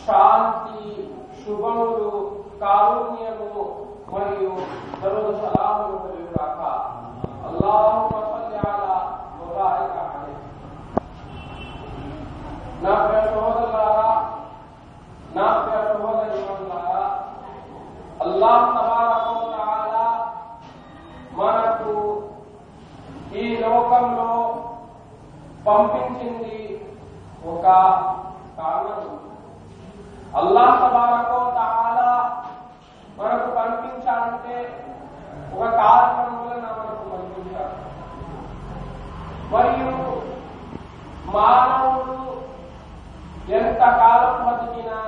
శాంతి, శుభములు, కారుణ్యము మరియు దరుడు సలాములు కలుగుగాక. అల్లాహుమ్మ సల్లి అలా ముబారక అలైహి. నా ప్రియ సహోదరులారా, నా ప్రియ సహోదరీమణులారా, అల్లాహ్ తబారక వ తఆలా మనకు ఈ లోకంలో పంపించింది ఒక కారణం. అల్లాహ్ తబారక వ తఆలా మనకు పంపించాలంటే ఒక కారణం వలన మనకు పంపించారు. మరియు మానవుడు ఎంత కాలం బతికినా,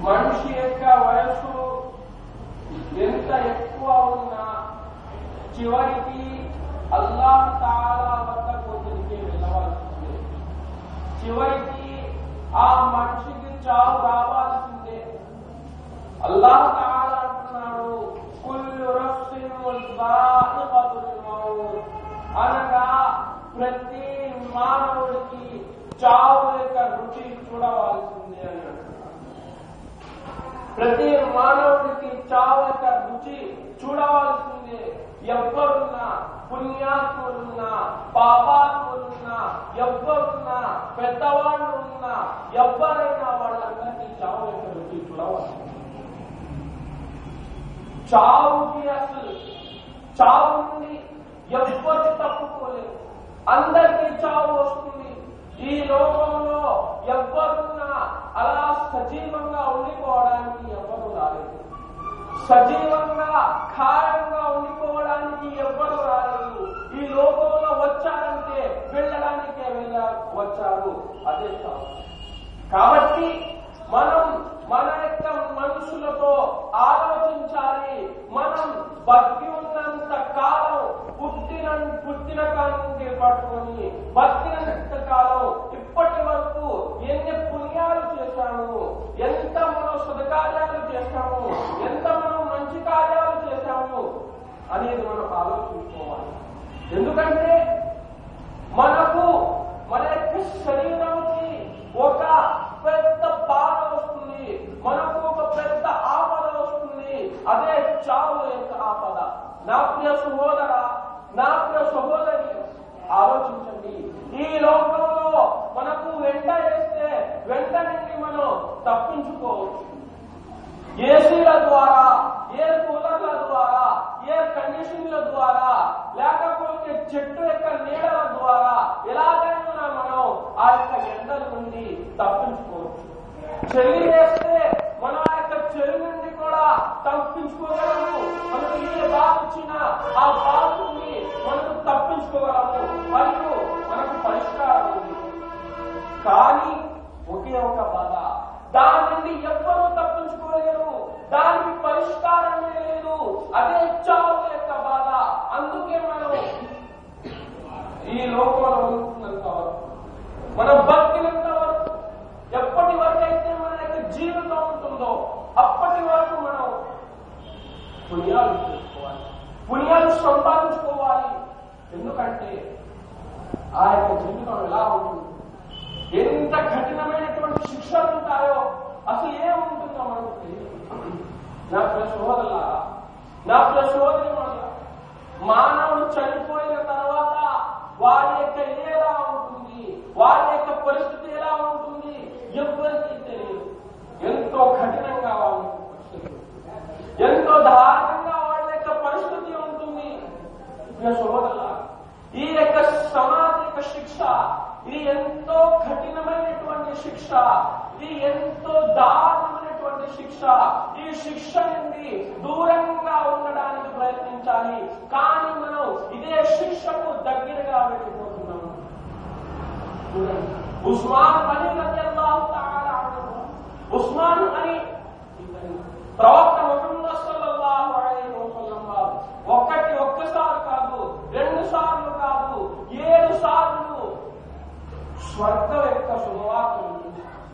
మనిషి యొక్క వయస్సు ఎంత ఎక్కువ ఉన్నా చివరికి అల్లాహ్ తఆలా వద్దకు తిరిగి వెళ్ళవలసిందే. చివరికి ఆ మనిషికి చావు రావాల్సిందే. అల్లాహ్ తఆలా అంటున్నాడు, కుల్లు నఫ్సిన్ జాఇకతుల్ మౌత్, అనగా ప్రతి మానవుడికి చావు యొక్క రుచి చూడవలసిందే అని అంటున్నాడు. ప్రతి మానవుడికి చావు యొక్క రుచి చూడవలసిందే. ఎవ్వరున్నా, పుణ్యాత్ములున్నా, పాపాత్ములున్నా, ఎవ్వరున్నా, పెద్దవాళ్ళు ఉన్నా, ఎవ్వరైనా వాళ్ళందరికీ చావు యొక్క రుచి చూడవలసిందే. చావుకి అసలు చావు నుండి ఎవ్వరు తప్పుకోలేదు. అందరికీ చావు వస్తుంది. ఈ లోకంలో ఎవ్వరున్నా అలా సజీవంగా ఉండిపోవడానికి ఎవ్వరు రాలేదు. సజీవంగా ఖాయంగా ఉండిపోవడానికి ఎవ్వరు రాలేదు. ఈ లోకంలో వచ్చారంటే వెళ్ళడానికే వచ్చారు. అదే చావు. కాబట్టి మనం మన యొక్క మనుషులతో ఆలోచించాలి. మనం బతికి ఉన్నంత కాలం పుట్టిన కాలం పట్టుకొని బతికినంత కాలం ఇప్పటి వరకు ఎన్ని పుణ్యాలు చేశాము, ఎంత మనం సదకార్యాలు చేశాము, ఎంత మనం మంచి కార్యాలు చేశాము అనేది మనం ఆలోచించుకోవాలి. ఎందుకంటే మనకు మన యొక్క శరీరంకి ఒక పెద్ద బాధ వస్తుంది, మనకు ఒక పెద్ద ఆపద వస్తుంది. అదే చావు యొక్క ఆపద. నా ప్రియ సహోదర, నా ప్రియ సహోదరి, ఆలోచించండి. ఈ లోకంలో మనకు వెంట వేస్తే వెంట నుండి మనం తప్పించుకోవచ్చు. ఏసీల ద్వారా, ఎయిర్ కూలర్ల ద్వారా, ఎయిర్ కండిషన్ల ద్వారా, లేకపోతే చెట్టు యొక్క నీడల ద్వారా ఎలాగైనా మనం ఆ యొక్క ఎండల నుండి తప్పించుకోవచ్చు. చలి వేస్తే మన యొక్క చలి నుండి కూడా తప్పించుకోగలము. మనకు ఏ బాధ వచ్చినా ఆ బాధ నుండి మనకు తప్పించుకోగలము. మరియు మనకు పరిష్కారం ఉంది. కానీ ఒకే ఒక బాధ, దాని నుండి ఎవ్వరూ తప్పించుకోలేరు. దానికి పరిష్కారమే లేదు. అదే చావు యొక్క బాధ. అందుకే మనం ఈ లోకంలో ఉంటున్నంత వరకు, మనం బతికినంత వరకు, ఎప్పటి వరకు అయితే మన యొక్క జీవితం ఉంటుందో అప్పటి వరకు మనం పుణ్యాలు చేసుకోవాలి, పుణ్యాలు సంపాదించుకోవాలి. ఎందుకంటే ఆ యొక్క జీవితం ఎలా ఉంటుంది, ఎంత కఠినమైనటువంటి శిక్షలు ఉంటాయో, అసలు ఏముంటుందో మనకు తెలియదు. నా ప్రియ సహోదరులారా, నా ప్రియ సహోదరీమణులారా, మానవుడు చనిపోయిన తర్వాత వారి యొక్క ఎలా ఉంటుంది, వారి యొక్క పరిస్థితి ఎలా ఉంటుంది ఎవ్వరికీ తెలియదు. ఎంతో కఠినంగా వాళ్ళ పరిస్థితి, ఎంతో దారుణంగా వాళ్ళ యొక్క పరిస్థితి ఉంటుంది. ప్రియ సహోదరులారా, ఈ యొక్క సమాధిక శిక్ష, ఇది ఎంతో కఠినమైనటువంటి శిక్ష, ఇది ఎంతో దారుణమైనటువంటి శిక్ష. ఈ శిక్ష నుండి దూరంగా ఉండడానికి ప్రయత్నించాలి. కానీ మనం ఇదే శిక్షకు దగ్గరగా వెళ్ళిపోతున్నాము. ఉస్మాన్ గనీ రలియల్లాహు తఆలా అన్హు, ఉస్మాన్ గనీ ప్రవక్త ముహమ్మద్ సల్లల్లాహు అలైహి వసల్లం వారు ఒక్కసారి కాదు, 2 సార్లు కాదు, 7 సార్లు స్వర్గం యొక్క శుభవార్త వినిపించారు.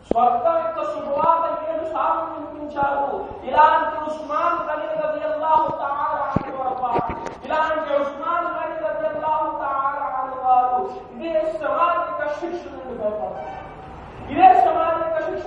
స్వర్గం యొక్క శుభవార్త 7 సార్లు వినిపించారు. ఇలాంటి ఉస్మాన్ గనీ రలియల్లాహు తఆలా అన్హు, ఇలాంటి ఉస్మాన్ గనీ రలియల్లాహు తఆలా అన్హు వారు ఇదే సమాధిక శిక్ష నుండి భయపడతారు. ఇదే సమాధిక శిక్ష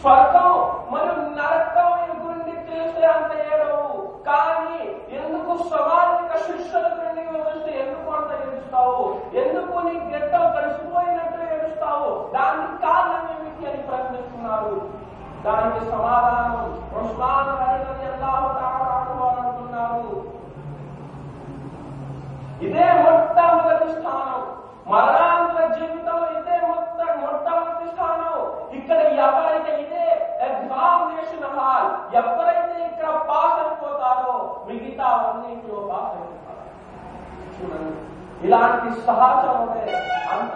స్వర్గం మరియు నరకం గురించి తెలిస్తే అంత ఏడవు. కానీ ఎందుకు సమాజిక శిక్షల గురించి వివరిస్తే ఎందుకు అంత ఏడుస్తావు? ఎందుకు నీ గెట్టం కలిసిపోయినట్టు ఏడుస్తావు? దానికి కారణం ఏమిటి అని ప్రశ్నిస్తున్నారు. దానికి సమాధానం ఉస్మాన్ రలియల్లాహు తఆలా అంహు అంటున్నారు, ఇదే మొట్టమొదటి స్థానం, మరణాంతర జీవితంలో ఇదే మొట్టమొదటి స్థానం. ఇక్కడ ఎవరైతే ఇదే ఎగ్జామినేషన్ హాల్, ఎవరైతే ఇక్కడ పాస్ అయిపోతారో మిగతా అన్నింటిలో పాస్ అయిపోతారు. చూడండి, ఇలాంటి సహచరమే అంత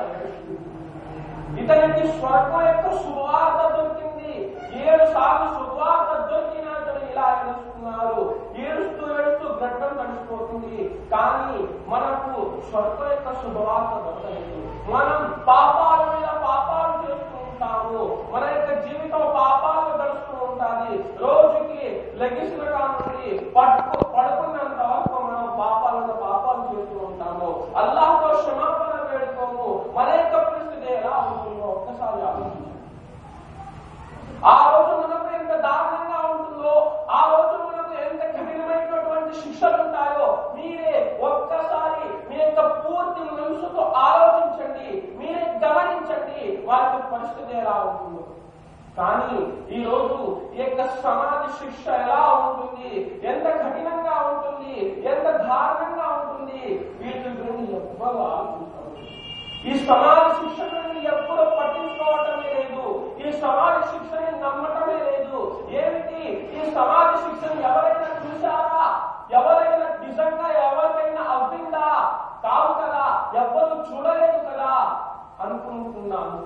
ఇతనికి స్వర్గం యొక్క సువార్త దొరికింది. 7 సార్లు సువార్త దొరికినా ఇతను ఇలా ఏడుస్తున్నారు. ఏడుస్తూ ఏడుస్తూ గడ్డం తడిసిపోతుంది. కానీ మనకు స్వర్గం యొక్క శుభవార్త దొరకలేదు. మనం పాపాల మీద పాపాలు చేస్తూ ఉంటాము. మన యొక్క జీవితం పాపాలు గడుస్తూ ఉంటుంది. రోజుకి లెగిసిన కానుండి పడుకున్నంత వరకు మనం పాపాల మీద పాపాలు చేస్తూ ఉంటాము. అల్లాహ్తో క్షమాపణ వేడుకోము. మన యొక్క పరిస్థితి ఎలా ఉంటుందో ఒక్కసారి ఆలోచించండి. ఆ రోజు మనకు ఎంత దారుణంగా ఉంటుందో, ఆ రోజు మనకు ఎంత కఠినమైనటువంటి శిక్షలు ఉంటాయో మీరే ఒక్కసారి మీ యొక్క పూర్తి మనసుతో ఆలోచించండి. మీరే గమనించండి వారి పరిస్థితి ఎలా ఉంటుందో. కానీ ఈ రోజు ఈ యొక్క సమాధి శిక్ష ఎలా ఉంటుంది, ఎంత కఠినంగా ఉంటుంది, ఎంత దారుణంగా ఉంటుంది, వీటి గురించి ఎవ్వరూ ఆలోచించారు. ఈ సమాధి శిక్ష గురించి ఎప్పుడూ పట్టించుకోవటమే లేదు. ఈ సమాధి శిక్షని నమ్మటమే లేదు. ఏమిటి ఈ సమాధి శిక్షను ఎవరైనా చూశారా? ఎవరైనా నిజంగా ఎవరికైనా అవ్విందా? కావు కదా, ఎవ్వరూ చూడలేదు కదా అనుకుంటున్నాము.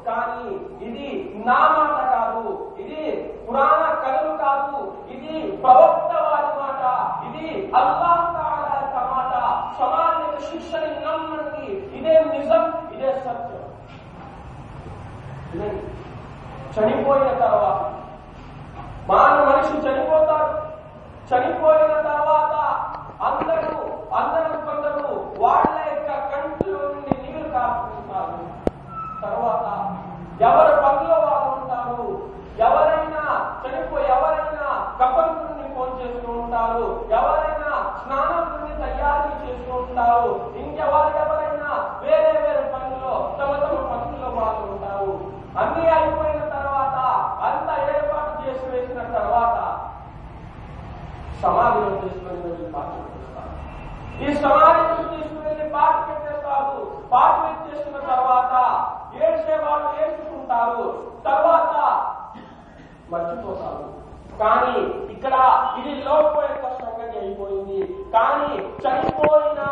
కానీ ఇది నా మాట కాదు, ఇది పురాణ కథలు కాదు, ఇది ప్రవక్త వారి మాట, ఇది అల్లాహ్ తఆలా యొక్క మాట. సమాజ శిక్షని నమ్మండి, ఇదే నిజం, ఇదే సత్యం. చనిపోయిన తర్వాత మనిషి చనిపోతాడు. చనిపోయిన తర్వాత అందరూ కొందరు వాళ్ళ యొక్క కంటిలో నుండి నీళ్లు కాచుకుంటారు. తర్వాత ఎవరి పనిలో వాళ్ళు ఉంటారు. ఎవరైనా కపల్ నుండి ఫోన్ చేస్తూ ఉంటారు. ఎవరైనా స్నానం నుండి తయారీ చేస్తూ ఉంటారు. ఎవరైనా వేరే పనుల్లో తమ పనుల్లో వాళ్ళు ఉంటారు. అన్ని అయిపోయిన తర్వాత అంతా ఏర్పాటు చేసి వేసిన తర్వాత సమాధిలో తీసుకుని వెళ్ళి పాటు పెట్టేస్తారు. ఈ సమాధిలో తీసుకుని వెళ్ళి పాటు పెట్టేస్తారు. పాటు పెట్టేసిన తర్వాత ఏడ్చే వాళ్ళు ఏడ్చుకుంటారు, తర్వాత మర్చిపోతారు. కానీ ఇక్కడ ఇది లోపం యొక్క సంగతి అయిపోయింది. కానీ చనిపోయిన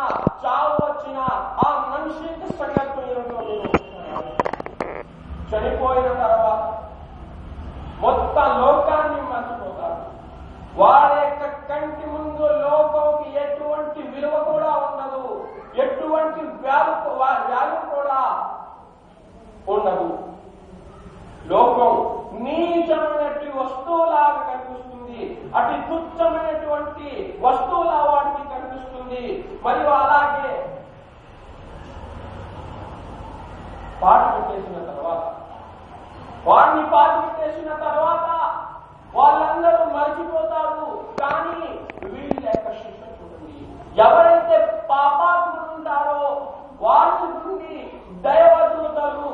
చావు వచ్చిన ఆ మనిషి సంగతి చనిపోయిన తర్వాత మొత్తం లోకాన్ని మర్చిపోతారు. వారి యొక్క కంటి ముందు లోకంకి ఎటువంటి విలువ కూడా ఉండదు, ఎటువంటి వ్యాల్యూ కూడా ఉండదు. లోకం నీచమైనటువంటి వస్తువులాగా కనిపిస్తుంది, అతి తుచ్చమైనటువంటి వస్తువులా వాటికి కనిపిస్తుంది. మరియు అలాగే పాటు పెట్టేసిన తర్వాత వాడిని పాటు పెట్టేసిన తర్వాత వాళ్ళందరూ మర్చిపోతారు. కానీ వీళ్ళ యొక్క శిక్ష చూడండి. ఎవరైతే పాపాత్ములు ఉంటారో వాళ్ళ నుండి దైవదూతలు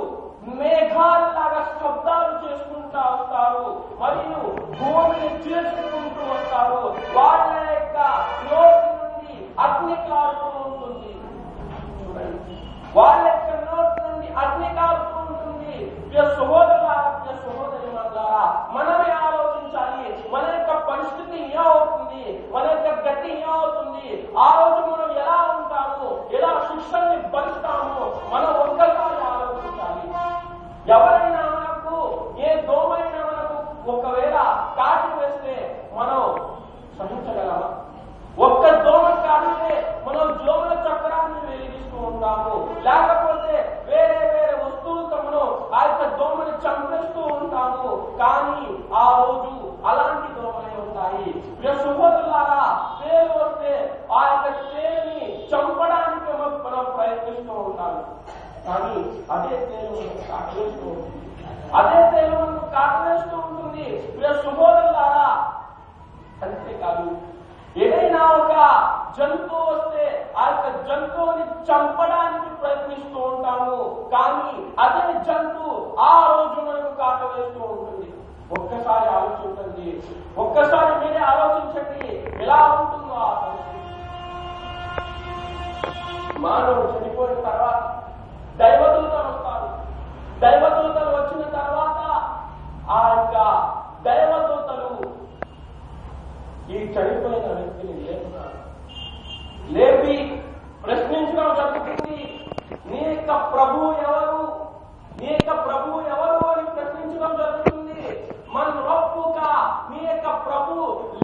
మేఘాలలాగా శబ్దాలు చేసుకుంటూ వస్తారు మరియు భూమిని చేసుకుంటూ వస్తారు. వాళ్ళ యొక్క నోటి నుండి అగ్ని కారుతూ ఉంటుంది. చూడండి, వాళ్ళ యొక్క నోటి నుండి అగ్ని కారుతూ ఉంటుంది. సహోదరి ద్వారా మనమే ఆలోచించాలి. మన యొక్క పరిస్థితి ఏమవుతుంది, మన యొక్క గతి ఏమవుతుంది, ఆ రోజు మనం ఎలా ఉంటాము, ఎలా శిక్షల్ని భరిస్తాము, మనం ఒక్కసారి ఆలోచించాలి. ఎవరైనా మనకు ఏ దోమైనా మనకు ఒకవేళ కాటు వేస్తే మనం సహించగలమా? ఒక్క దోమ కాటితే మనం జోముల చక్రాన్ని వెలిగిస్తూ ఉంటాము. లేకపోతే వేరే వస్తువులతో మనం ఆ యొక్క దోమని చంపేస్తూ ఉంటాము. కానీ ఆ రోజు అలాంటి దోమలే ఉంటాయి. సహోదరులారా, తేలు వస్తే ఆ యొక్క తేలిని చంపడానికి మనం ప్రయత్నిస్తూ ఉంటాము. కానీ అదే తేలు కాటేస్తూ ఉంటుంది. ఒక్కసారి మీరే ఆలోచించండి ఎలా ఉంటుందో ఆ పరిస్థితి. మానవుడు చనిపోయిన తర్వాత దైవదూతలు వస్తారు. దైవదూతలు వచ్చిన తర్వాత ఆ యొక్క దైవదూతలు ఈ చనిపోయిన వ్యక్తిని లేపుతారు. లేపి ప్రశ్నించడం జరుగుతుంది. నీ యొక్క ప్రభువు ఎవరు, నీ యొక్క ప్రభువు ఎవరు అని ప్రశ్నించడం జరుగుతుంది. మన రబ్బుక, నీ యొక్క ప్రభు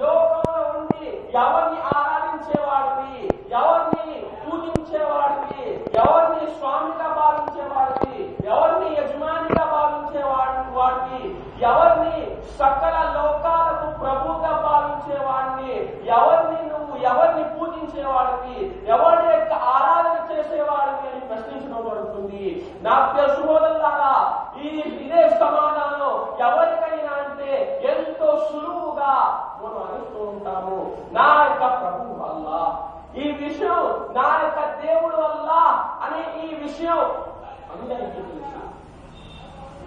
లోకంలో ఉండి ఎవరిని ఆరాధించేవాడివి, ఎవరిని పూజించేవాడివి, ఎవరిని స్వామిగా భావించేవాడివి, ఎవరిని యజమానిగా భావించేవాడివి, ఎవరిని సకల లోకాలకు ప్రభువుగా భావించేవాడిని, ఎవరిని పూజించేవాడివి, ఎవరి యొక్క ఆరాధన చేసేవాడివి అని ప్రశ్నించడం జరుగుతుంది. నాకు తెలుసు సోదరులారా, ఇదే సమాధానం ఎవరికైనా అంటే ఎంతో సులువుగా మనం అనుస్తూ ఉంటాము. నా యొక్క ప్రభు వల్ల ఈ విషయం, నా యొక్క దేవుడు వల్ల అనే ఈ విషయం అందరికీ తెలుసు.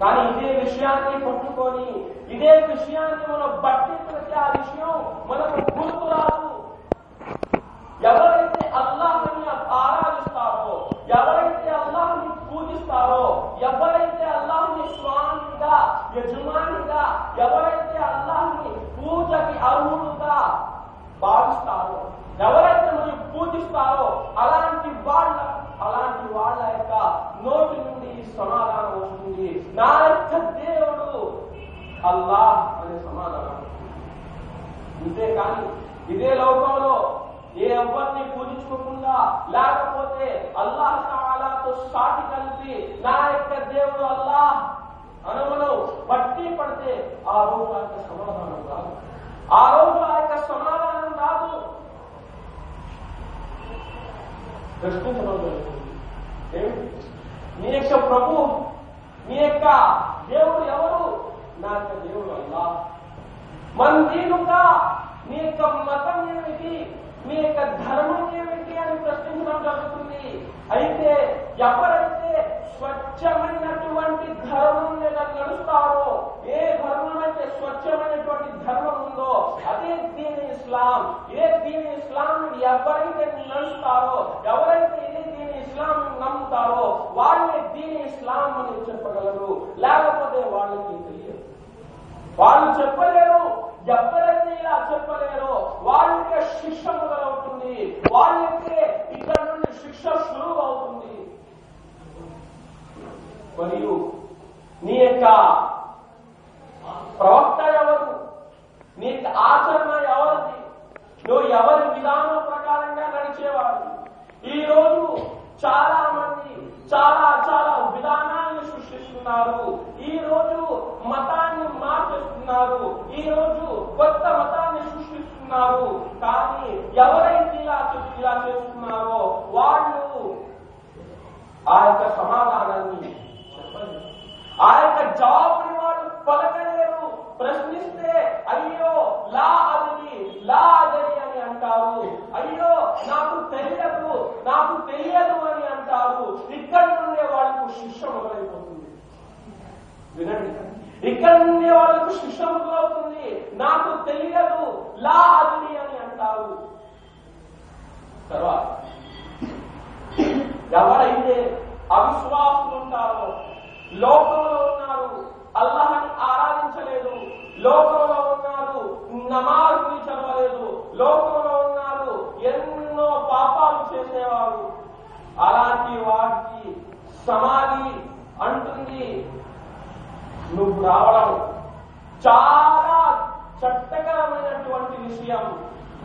కానీ ఇదే విషయాన్ని పట్టుకొని, ఇదే విషయాన్ని మనం బట్టి ప్రతి ఆ విషయం మనకు గుర్తు రాదు. ఎవరైతే అల్లాహ్ని ఆరాధిస్తారో, ఎవరైతే అల్లాహ్ని పూజిస్తారో, ఎవరైతే అల్లాహ్ని స్వామిగా, యజమానిగా, ఎవరైతే అల్లాహ్ని పూజకి అర్హులుగా భావిస్తారో, ఎవరైతే మనం పూజిస్తారో అలాంటి వాళ్ళ యొక్క నోటి నుండి సమాధానం వస్తుంది. నా యొక్క దేవుడు అల్లాహ్ అనే సమాధానం. అంతేకాని ఇదే లోకంలో ఎవరిని పూజించుకోకుండా, లేకపోతే అల్లాహ్ తఆలాతో సాటి కలిపి నా యొక్క దేవుడు అల్లాహ్ అనమను బట్టి పడితే ఆ రోజు ఆ యొక్క సమాధానం రాదు. ఆ రోజు ఆ యొక్క సమాధానం రాదు. ప్రశ్నించడం జరుగుతుంది. నీ యొక్క ప్రభు, నీ యొక్క దేవుడు ఎవరు? నా యొక్క దేవుడు అల్లాహ్. మన దీనుగా నీ యొక్క మతం ఏమిటి, మీ యొక్క ధర్మం ఏమిటి అని ప్రశ్నించడం జరుగుతుంది. అయితే ఎవరైతే స్వచ్ఛమైనటువంటి ధర్మం మీద నడుస్తారో, ఏ ధర్మం అయితే స్వచ్ఛమైనటువంటి ధర్మం ఉందో అదే దీని ఇస్లాం. ఇదే దీని ఇస్లాం ఎవరైతే నడుస్తారో, ఎవరైతే ఇదే దీని ఇస్లాం నమ్ముతారో వాళ్ళే దీని ఇస్లాం అని చెప్పగలరు. లేకపోతే వాళ్ళకి తెలియదు, వాళ్ళు చెప్పలేరు. ఎవరైతే ఇలా చెప్పలేరో వాళ్ళకే శిక్ష మొదలవుతుంది, వాళ్ళకే ఇక్కడ నుండి శిక్ష సులువు అవుతుంది. మరియు నీ యొక్క ప్రవక్త ఎవరు, నీ యొక్క ఆచరణ ఎవరిది, నువ్వు ఎవరి విధానం ప్రకారంగా నడిచేవాడు. ఈ రోజు చాలా మంది చాలా విధానాన్ని సృష్టిస్తున్నారు. ఈ రోజు మతాన్ని మార్చేస్తున్నారు. ఈ రోజు కొత్త మతాన్ని సృష్టిస్తున్నారు. కానీ ఎవరైతే ఇలా చేస్తున్నారో వాళ్ళు ఆ యొక్క సమాధానాన్ని చెప్పలేరు, ఆ యొక్క జవాబుని వాళ్ళు పలకలేరు. ప్రశ్నిస్తే అయ్యో లా అదరి అని అంటారు, అయ్యో నాకు తెలియదు అని అంటారు. ఇక్కడి నుండే వాళ్ళకు శిక్ష మొదలైపోతుంది. వినండి, ఇక్కడి నుండే వాళ్ళకు శిక్ష మొదలవుతుంది. నాకు తెలియదు, లా అదరి అని అంటారు. తర్వాత ఎవరైతే అవిశ్వాసులు ఉంటారో, లోకంలో ఉన్నారు, అల్లాహ్ని ఆరాధించలేదు, లోకంలో ఉన్నారు, నమాజ్ని చదవలేదు, లోకంలో ఉన్నారు, ఎన్నో పాపాలు చేసేవారు, అలాంటి వారికి సమాధి అంటుంది నువ్వు రావడం చాలా చట్టకరమైనటువంటి విషయం.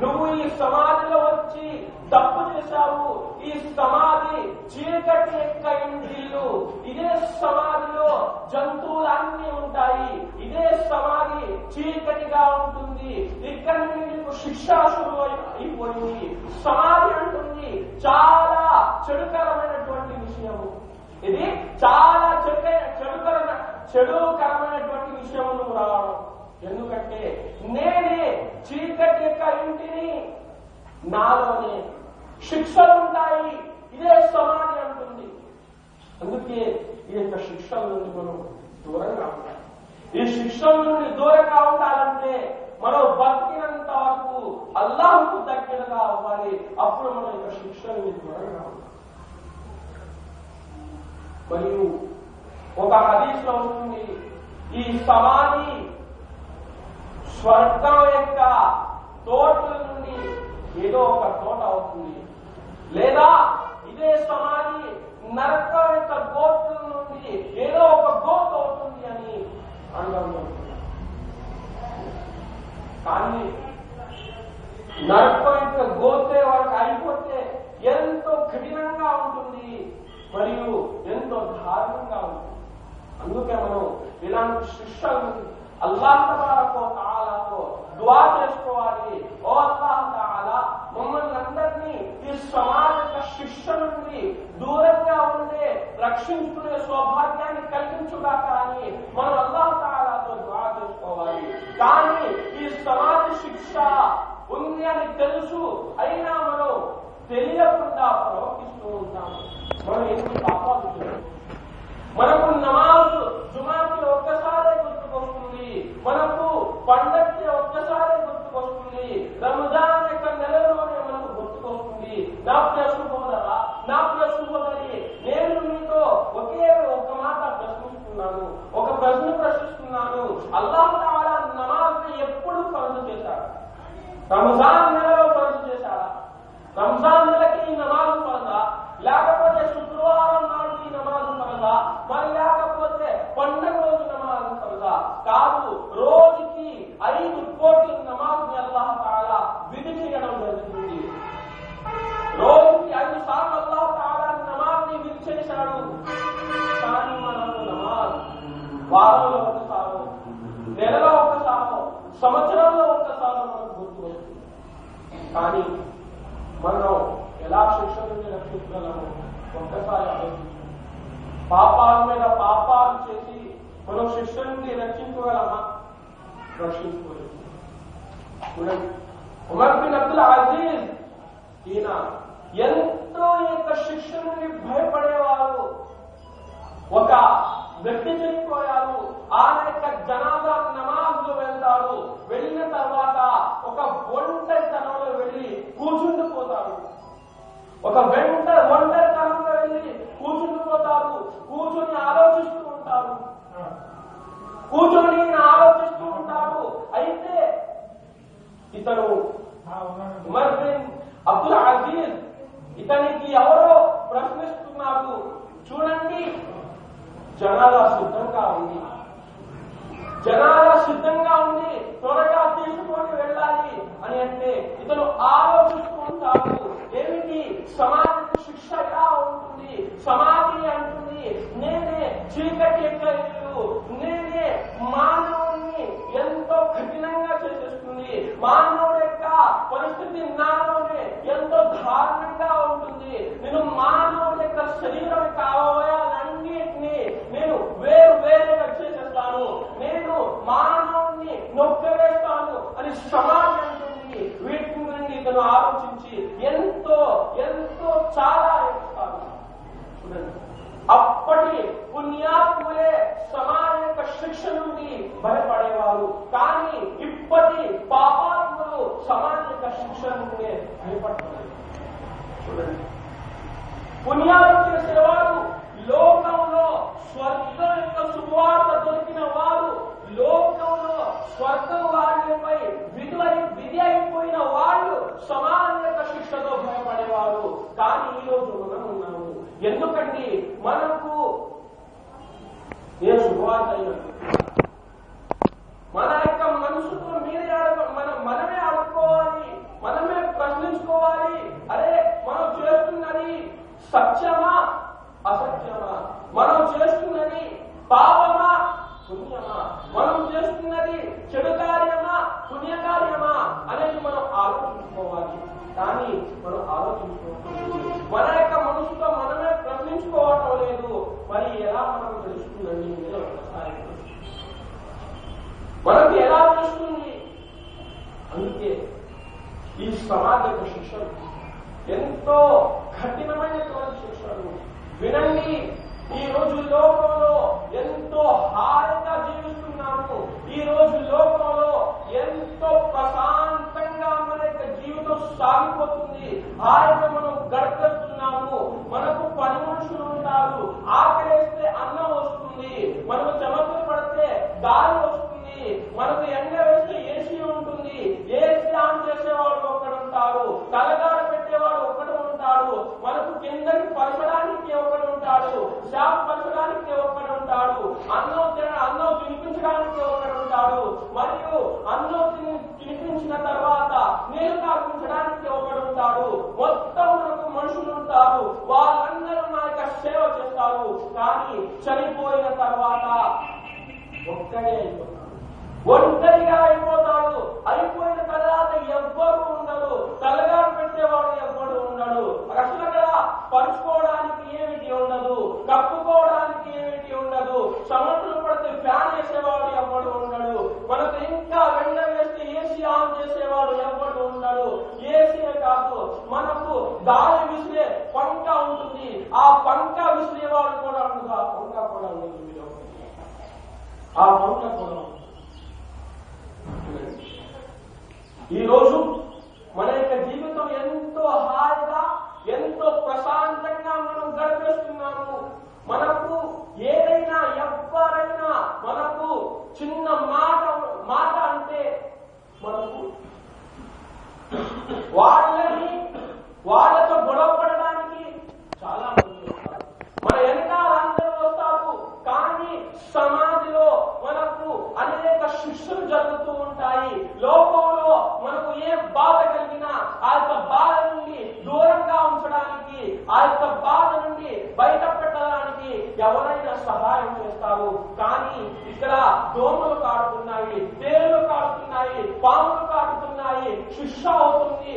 నువ్వు ఈ సమాధిలో వచ్చి తప్పు చేశావు. ఈ సమాధి చీకటి యొక్క ఇంటిల్లు. ఇదే సమాధిలో జంతువులన్నీ ఉంటాయి. ఇదే సమాధి చీకటిగా ఉంటుంది. ఇక్కడ నుండి నీకు శిక్ష శురు అయిపోయింది. సమాధి అంటుంది చాలా చెడుకరమైనటువంటి విషయము. ఇది చాలా చెడుకరమైనటువంటి విషయము నువ్వు రావడం. ఎందుకంటే నేనే చీకటి యొక్క ఇంటిని, నాలోనే శిక్షలుంటాయి. ఇదే సమాధి అంటుంది. అందుకే ఈ యొక్క శిక్షల నుండి మనం దూరంగా ఉండాలి. ఈ శిక్షల నుండి దూరంగా ఉండాలంటే మనం బతికినంత వరకు అల్లాహ్కు దగ్గరగా అవ్వాలి. అప్పుడు మన యొక్క శిక్షణని దూరంగా ఉండాలి. మరియు ఒక హదీస్ లో ఉంటుంది, ఈ సమాధి స్వర్గం యొక్క తోటల నుండి ఏదో ఒక తోట అవుతుంది, లేదా ఇదే సమాధి నరకం యొక్క గోతుల నుండి ఏదో ఒక గోతు అవుతుంది అని అనుకుంటున్నాం. కానీ నరకం యొక్క గోతే వారికి అయిపోతే ఎంతో కఠినంగా ఉంటుంది మరియు ఎంతో దారుణంగా ఉంటుంది. అందుకే మనం ఇలాంటి శిక్షలను అల్లాహ్ తబారక వ తఆలాతో దుఆ చేసుకోవాలి. ఓ అల్లాహ్ తఆలా, మమ్మల్ని అందరినీ ఈ సమాజ శిక్ష నుండి దూరంగా ఉండే రక్షించుకునే సౌభాగ్యాన్ని కలిగించుగాక అని మనం అల్లాహ్ తఆలాతో దుఆ చేసుకోవాలి. కానీ ఈ సమాజ శిక్ష ఉంది అని తెలుసు, అయినా మనం తెలియకుండా ప్రవర్తిస్తూ ఉంటాము. మనం ఎన్ని పాపాలు చేస్తాం. మనకు నమాజ్ జుమాకి ఒక్కసారే గుర్తుకొస్తుంది, మనకు పండక్కి ఒక్కసారే గుర్తుకొస్తుంది, రంజాన్ యొక్క నెలలోనే మనకు గుర్తుకొస్తుంది. నా ప్రియ సహోదరా, నా ప్రియ సహోదరి, నేను మీతో ఒకే ఒక మాట ప్రశ్నిస్తున్నాను, ఒక ప్రశ్నిస్తున్నాను. అల్లాహ్ తఆలా నమాజ్ ఎప్పుడు ఫర్జు చేశాడు? రంజాన్ నెలలో ఫర్జు చేశాడా? రంజాన్ నెలకి ఈ నమాజ్ ఫర్జా? లేకపోతే శుక్రవారం నాడు ఈ నమాజ్ ఫర్జా? మరి లేకపోతే పండుగ రోజు నమాజ్ ఫర్జా? కాదు, రోజుకి 5 కోట్ల నమాజ్ ని అల్లాహ్ తఆలా విధి చేయడం జరుగుతుంది. రోజుకి 5 సార్లు అల్లాహ్ తఆలా నమాజ్ ని విధి చేశాడు. కానీ మనకు నమాజ్ వారంలో ఒకసారో, నెలలో ఒకసారో, సంవత్సరంలో ఒక్కసారో మనకు గుర్తు వస్తుంది. కానీ మనం ఎలా శిక్ష నుంచి రక్షించగలము ఒక్కసారి ఆలోచించాలి. పాపాల మీద పాపాలు చేసి మనం శిక్ష నుండి రక్షించగలమా? రక్షించుకోలేదు. చూడండి, ఉమర్ బిన్ అబ్దుల్ అజీజ్ ఈయన ఎంతో యొక్క శిక్ష నుండి భయపడేవారు. ఒక వ్యక్తి చనిపోయారు, ఆయన యొక్క జనాజా నమాజ్ లో వెళ్తారు. వెళ్ళిన తర్వాత ఒక ఒంటరితనంలో వెళ్ళి కూర్చుండిపోతారు. ఒక ఒంటరితనంలో వెళ్ళి కూర్చుండిపోతారు. కూర్చొని ఆలోచిస్తూ ఉంటారు. అయితే ఇతను ఉమర్ బిన్ అబ్దుల్ అజీజ్ ఇతనికి ఎవరో ప్రశ్నిస్తున్నారు. చూడండి, జనాలా సిద్ధంగా ఉంది, త్వరగా తీసుకొని వెళ్ళాలి అని అంటే ఇతను ఆలోచిస్తూ ఉంటాడు. ఏమిటి సమాజకు శిక్ష ఎలా ఉంటుంది? సమాధి అంటుంది నేనే చీకటి యొక్క ఇల్లు, నేనే మానవుని ఎంతో కఠినంగా చేసేస్తుంది, మానవుడి యొక్క పరిస్థితి నాలోనే ఎంతో దారుణంగా ఉంటుంది. నేను మానవుడి యొక్క శరీరం యొక్క అవయవాలన్నింటినీ నేను వేరుగా చేసేస్తాను, నేను మానవుని నొక్కివేస్తాను అని సమాజం అంటుంది. వీటి నుండి ఇతను ఆలోచించి ఎంతో చాలా ఏడుస్తాను. చూడండి, అప్పటి పుణ్యాత్ములే సమాజ యొక్క శిక్ష నుండి భయపడేవారు. కానీ ఇప్పటి పాపాత్ములు సమాజ యొక్క శిక్ష నుండి భయపడతారు. చూడండి, పుణ్యాలు చేసేవారు, లోకంలో స్వర్గం యొక్క శుభవార్త దొరికిన వారు, లోకంలో స్వర్గం వారిపై విధి అయిపోయిన వాళ్ళు సమాజ యొక్క శిక్షతో భయపడేవారు. కానీ ఈ రోజు మనం ఉన్నాము. ఎందుకండి? మనకు ఏ శుభవార్త అయినట్టు మన యొక్క మనసుతో మనమే ఆడుకోవాలి, మనమే ప్రశ్నించుకోవాలి. అరే, మనం చేస్తున్నది సత్యమా అసత్యమా? మనం చేస్తున్నది పాపమా పుణ్యమా? మనం చేస్తున్నది చెడు కార్యమా పుణ్యకార్యమా అనేది మనం ఆలోచించుకోవాలి. కానీ మనం ఆలోచించుకోవాలి, మన యొక్క మనసుతో మనమే ప్రశ్నించుకోవటం లేదు. మరి ఎలా మనం తెలుస్తుందండి? మీరు ఒకసారి మనకి ఎలా తెలుస్తుంది? అందుకే ఈ సమాజ యొక్క శిక్షలు ఎంతో కఠినమైనటువంటి శిక్షలు. వినండి, ఈ రోజు లోకంలో ఎంతో హాయిగా జీవిస్తున్నాము. ఈ రోజు లోకంలో ఎంతో హాయిగా మనం గడిపేస్తున్నాము. మనకు పని మనుషులు ఉంటారు, ఆకలేస్తే అన్నం వస్తుంది, మనకు చెమటలు పడితే గాలి వస్తుంది, మనకు ఎండ వేస్తే ఏసీ ఉంటుంది, ఏసీ ఆన్ చేసేవాడు ఒకడు ఉంటాడు, తలగాడ పెట్టేవాడు ఒకడు ఉంటాడు, మనకు కిందకి పరచడానికి ఒకడు ఉంటాడు, షాప్ పరచడానికి ఒకడు ఉంటాడు, అన్నం తినిపించడానికి ఒకడు ఉంటాడు, మరియు అన్నం తినిపించిన తర్వాత నీళ్లు తాగించడానికి ఒకడు ఉంటాడు. మొత్తం మనకు మనుషులు ఉంటారు, వాళ్ళందరూ నా యొక్క సేవ చేస్తారు. కానీ చనిపోయిన తర్వాత ఒక్కడే అయిపోతాడు, ఒంటరిగా అయిపోతాడు. అయిపోయిన తర్వాత ఎవ్వరు ఉండడు, తలగా పెట్టేవాడు ఎవ్వడు ఉండడు. అసలు అక్కడ పరుచుకోవడానికి ఏమిటి ఉండదు, కప్పుకోవడానికి ఏమిటి ఉండదు, సమస్యలు పడితే ఫ్యాన్ వేసేవాడు ఎవ్వడు ఉండడు, మనకు ఇంకా వెండ వేస్తే ఏసీ ఆన్ చేసేవాడు ఎవ్వడు ఉండడు. ఏసీ కాదు, మనకు గాలి విసిరే పంక ఉంటుంది, ఆ పంక విసిరేవాడు కూడా ఉండదు, ఆ పంక కూడా ఉంటుంది, ఆ పంక కూడా ఉంటుంది. ఈ రోజు మన యొక్క జీవితం ఎంతో హాయిగా, ఎంతో ప్రశాంతంగా మనం గడిపేస్తున్నాము. మనకు ఏదైనా ఎవరైనా మనకు చిన్న మాట అంటే మనకు వాళ్ళతో గొడవపడడానికి చాలా మంది వస్తారు, మన వెనకాల అందరూ వస్తారు. కానీ సమాధిలో మనకు అనేక శిక్షలు జరుగుతూ ఉంటాయి. లోకంలో మనకు ఏ బాధ కలిగినా ఆ యొక్క బాధ నుండి దూరంగా ఉంచడానికి, ఆ యొక్క బాధ నుండి బయట పెట్టడానికి ఎవరైనా సహాయం చేస్తారు. కానీ ఇక్కడ దోమలు కాడుతున్నాయి, తేళ్లు కాడుతున్నాయి, పాములు కాడుతున్నాయి, శిక్ష అవుతుంది,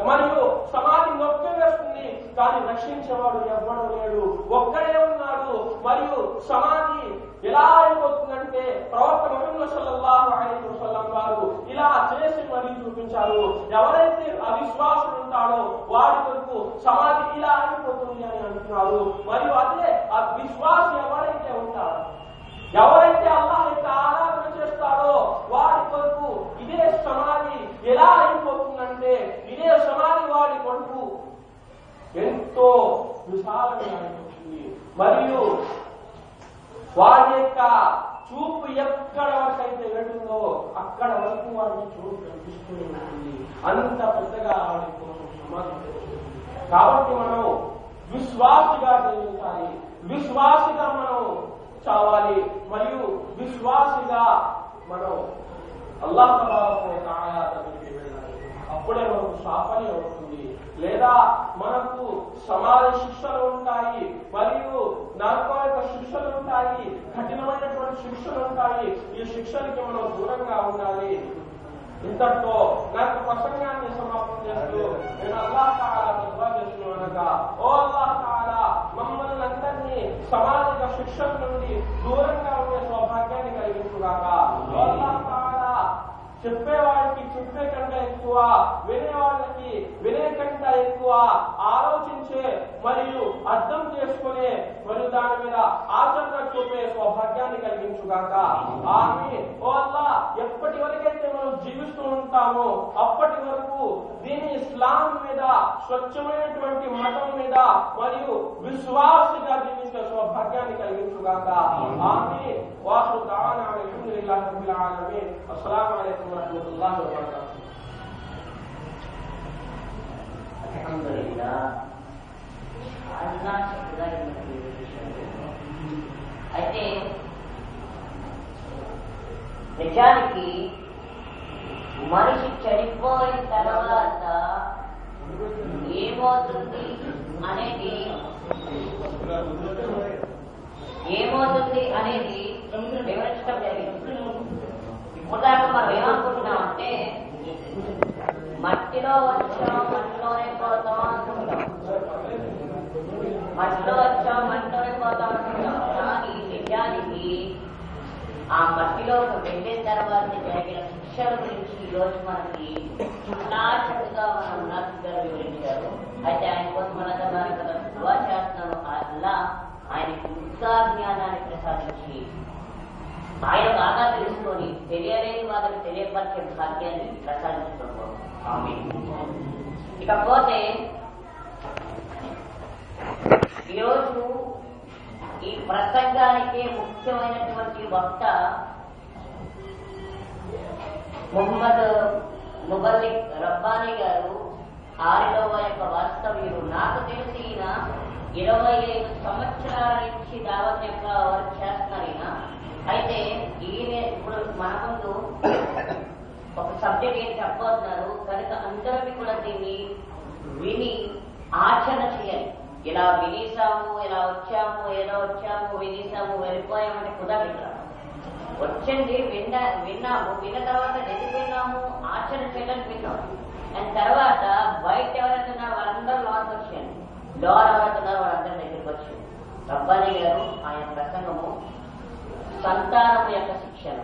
మరియు సమాధి నొప్పి వేస్తుంది. కానీ రక్షించేవాడు ఎవ్వడు లేడు, ఒక్కడే ఉన్నాడు. మరియు సమాధి ఎలా అయిపోతుందంటే ప్రవక్త ముహమ్మద్ సల్లల్లాహు అలైహి వసల్లం వారు ఇలా చేసి మరీ చూపించారు. ఎవరైతే అవిశ్వాసులు ఉంటాడో వాడి కొరకు సమాధి ఇలా అయిపోతుంది అని అంటున్నారు. మరియు అదే ఆ విశ్వాసం ఎవరైతే ఉంటాడో, ఎవరైతే అల్లాహ్ యొక్క ఆరాధన చేస్తాడో వాడి కొరకు ఇదే సమాధి ఎలా అయిపోతుందంటే, ఇదే సమాధి వాడి కొరకు ఎంతో విశాలంగా అయిపోతుంది. మరియు వాడి యొక్క చూపు ఎక్కడ వరకు అయితే వెళ్తుందో అక్కడ వరకు వాడికి చూపు కనిపిస్తూ ఉంటుంది. అంత పెద్దగా వాడి కోసం సమాధి. కాబట్టి మనం విశ్వాసిగా జీవించాలి, విశ్వాసిగా మనం చావాలి, మరియు విశ్వాసిగా మనం అల్లాహ్ తబారక వ తఆలా దగ్గరికి వెళ్ళాలి. అప్పుడే మనకు సాఫల్యం అవుతుంది. లేదా మనకు సమాజ శిక్షలు ఉంటాయి, మరియు నరకం యొక్క శిక్షలు ఉంటాయి, కఠినమైనటువంటి శిక్షలు ఉంటాయి. ఈ శిక్షలకి మనం దూరంగా ఉండాలి. ఇంతటితో నా యొక్క ప్రసంగాన్ని సమాప్తం చేస్తూ నేను అల్లాహ్ తఆలా దుఆ చేస్తున్నానగా, ఓ అల్లాహ్ తఆలా మమ్మల్ని అందరినీ సమాజిక శిక్షల నుండి దూరంగా ఉండే సౌభాగ్యాన్ని కలిగించుగాక. ఓ అల్లాహ్ తఆలా చెప్పేవాడికి చెప్పే కంటే ఎక్కువ, వినేవాళ్ళకి వినే కంటే ఎక్కువ ఆలోచించే మరియు అర్థం చేసుకునే మరియు దాని మీద ఆచరణ చూపే సౌభాగ్యాన్ని కలిగించుగాక. ఆమీన్. ఓ అల్లాహ్, ఎప్పటి వరకైతే మనం జీవిస్తూ ఉంటామో అప్పటి వరకు దీని ఇస్లాం మీద, స్వచ్ఛమైనటువంటి మతం మీద మరియు విశ్వాసిగా జీవించే సౌభాగ్యాన్ని కలిగించుగాక. ఆమీన్. వాఖిరు దఅవానా అల్హమ్దులిల్లాహి రబ్బిల్ ఆలమీన్. అస్సలాము అలైకుం వరహ్మతుల్లాహి వబరకాతుహు. అల్హమ్దులిల్లాహ్. అయితే నిజానికి మనిషి చనిపోయిన తర్వాత ఏమవుతుంది అనేది వివరించడం జరిగింది. ఉదాహరణ మనం ఏమనుకుంటున్నామంటే మట్టిలో వచ్చాం మట్టిలోనే పోతాం అనుకుంటాం, మట్టిలో వచ్చాం మట్టిలోనే పోతాం అనుకుంటాం. కానీ నిజానికి ఆ మట్టిలోకి వెళ్ళిన తర్వాత జరిగిన శిక్షల గురించి ఈ రోజు మనకి నాటుగా మన ఉన్నతులు వివరించారు. అయితే ఆయన కోసం మన దుఆ చేస్తున్నాము. అల్లా ఆయనకి ఇంకా జ్ఞానాన్ని ప్రసాదించి ఆయన బాగా తెలుసుకొని తెలియలేని వాళ్ళకి తెలియపరిచే భాగ్యాన్ని ప్రసాదించుకోవాలి. ఇకపోతే ఈరోజు ఈ ప్రసంగానికే ముఖ్యమైనటువంటి వక్త ముహమ్మద్ ముబల్లిక్ రబ్బానీ గారు, ఆరిలోవ యొక్క వాస్తవ్యులు. నాకు తెలిసి ఈయన 25 సంవత్సరాల నుంచి దావత్ యొక్క వర్క్ చేస్తున్నారు ఈయన. అయితే ఈయన ఇప్పుడు మన ముందు ఒక సబ్జెక్ట్ ఏం చెప్పబోతున్నారు కనుక అందరికీ కూడా దీన్ని విని ఆచరణ చేయాలి. ఇలా వినేసాము, ఇలా వచ్చాము, ఏదో వచ్చాము, వినేసాము, వెళ్ళిపోయామంటే కుదరదు. వచ్చింది విన్నాము, విన్న తర్వాత ఎందుకు విన్నాము, ఆచరణ చేయడానికి విన్నాము. అండ్ తర్వాత బయట ఎవరైతే ఉన్నారో వాళ్ళందరూ లోనికి వచ్చాను, లోన్ ఎవరైతే ఉన్నారో వాళ్ళందరి దగ్గరికి వచ్చాను. రబ్బానీ గారు ఆయన ప్రసంగము సంతానము యొక్క శిక్షణ.